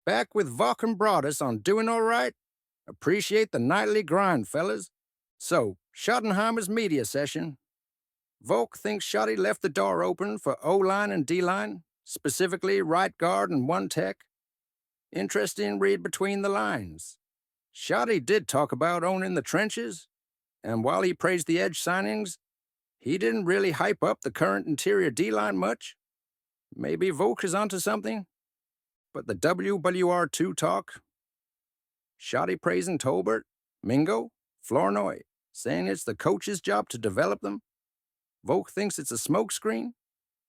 Back with Voch and Broaddus on Doing All Right? Appreciate the nightly grind, fellas. So, Schottenheimer's media session. Voch thinks Shotty left the door open for O-line and D-line, specifically right guard and one tech. Interesting read between the lines. Shotty did talk about owning the trenches, and while he praised the edge signings, he didn't really hype up the current interior D-line much. Maybe Voch is onto something? But the WWR2 talk? Shotty praising Tolbert, Mingo, Flournoy, saying it's the coach's job to develop them. Voch thinks it's a smokescreen.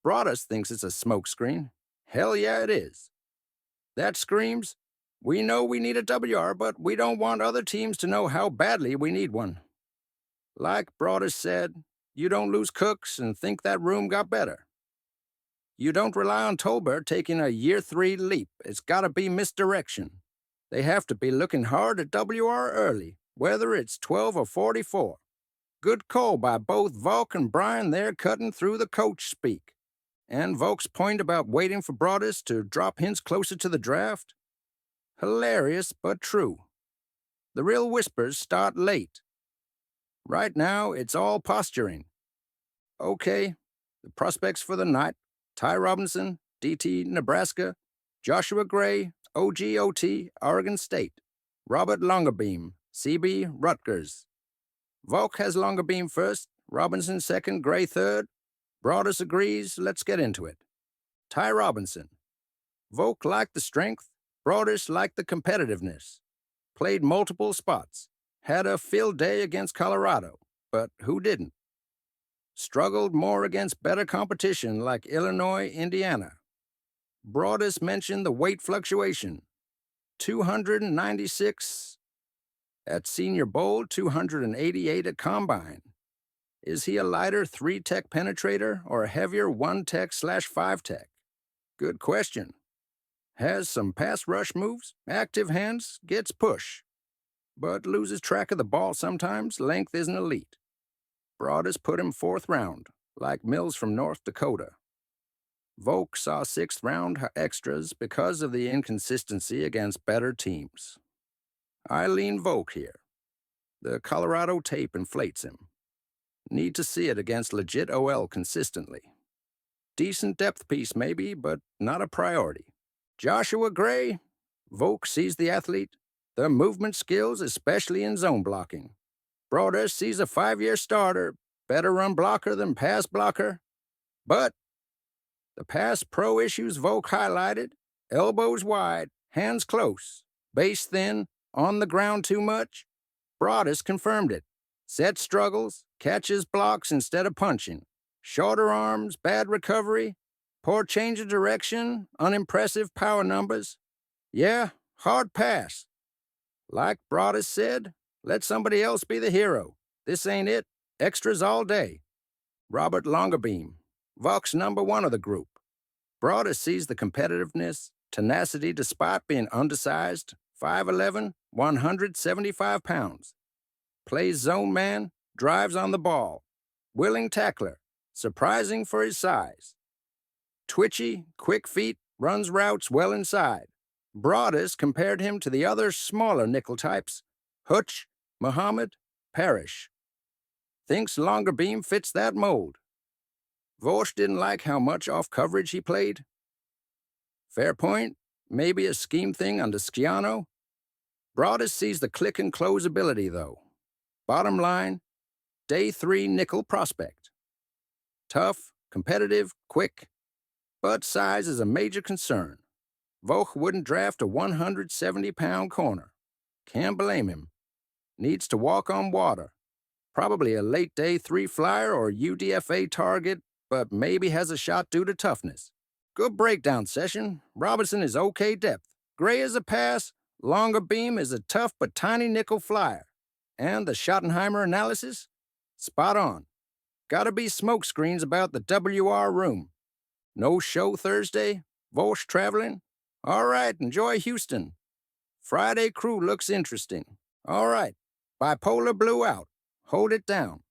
Broaddus thinks it's a smokescreen. Hell yeah, it is. That screams, we know we need a WR, but we don't want other teams to know how badly we need one. Like Broaddus said, you don't lose cooks and think that room got better. You don't rely on Tolbert taking a year 3 leap. It's gotta be misdirection. They have to be looking hard at WR early, whether it's 12 or 44. Good call by both Voch and Bryan there cutting through the coach speak. And Voch's point about waiting for Broaddus to drop hints closer to the draft? Hilarious, but true. The real whispers start late. Right now, it's all posturing. Okay, the prospects for the night: Ty Robinson, DT, Nebraska; Joshua Gray, OGOT, Oregon State; Robert Longerbeam, CB, Rutgers. Voch has Longerbeam first, Robinson second, Gray third. Broaddus agrees, let's get into it. Ty Robinson. Voch liked the strength, Broaddus liked the competitiveness. Played multiple spots. Had a field day against Colorado, but who didn't? Struggled more against better competition like Illinois, Indiana. Broaddus mentioned the weight fluctuation. 296 at Senior Bowl, 288 at Combine. Is he a lighter 3-tech penetrator or a heavier 1-tech/5-tech? Good question. Has some pass rush moves, active hands, gets push. But loses track of the ball sometimes, length isn't elite. Broaddus put him 4th round, like Mills from North Dakota. Voch saw 6th round extras because of the inconsistency against better teams. I lean Voch here. The Colorado tape inflates him. Need to see it against legit OL consistently. Decent depth piece maybe, but not a priority. Joshua Gray. Voch sees the athlete, the movement skills, especially in zone blocking. Broaddus sees a 5-year starter, better run blocker than pass blocker. But the pass pro issues Voch highlighted: elbows wide, hands close, base thin, on the ground too much. Broaddus confirmed it. Set struggles, catches blocks instead of punching. Shorter arms, bad recovery, poor change of direction, unimpressive power numbers. Yeah, hard pass. Like Broaddus said, let somebody else be the hero. This ain't it. Extras all day. Robert Longerbeam, Voch's #1 of the group. Broaddus sees the competitiveness, tenacity despite being undersized, 5'11", 175 pounds. Plays zone man, drives on the ball. Willing tackler, surprising for his size. Twitchy, quick feet, runs routes well inside. Broaddus compared him to the other smaller nickel types: Hutch, Muhammad, Parrish. Thinks Longerbeam fits that mold. Voch didn't like how much off coverage he played. Fair point, maybe a scheme thing under Schiano. Broaddus sees the click and close ability, though. Bottom line, day 3 nickel prospect. Tough, competitive, quick, but size is a major concern. Voch wouldn't draft a 170-pound corner. Can't blame him. Needs to walk on water. Probably a late day 3 flyer or UDFA target, but maybe has a shot due to toughness. Good breakdown session. Robinson is okay depth. Gray is a pass. Longerbeam is a tough but tiny nickel flyer. And the Schottenheimer analysis? Spot on. Gotta be smokescreens about the WR room. No show Thursday? Voch traveling? All right, enjoy Houston. Friday crew looks interesting. All right, Bipolar Blue out. Hold it down.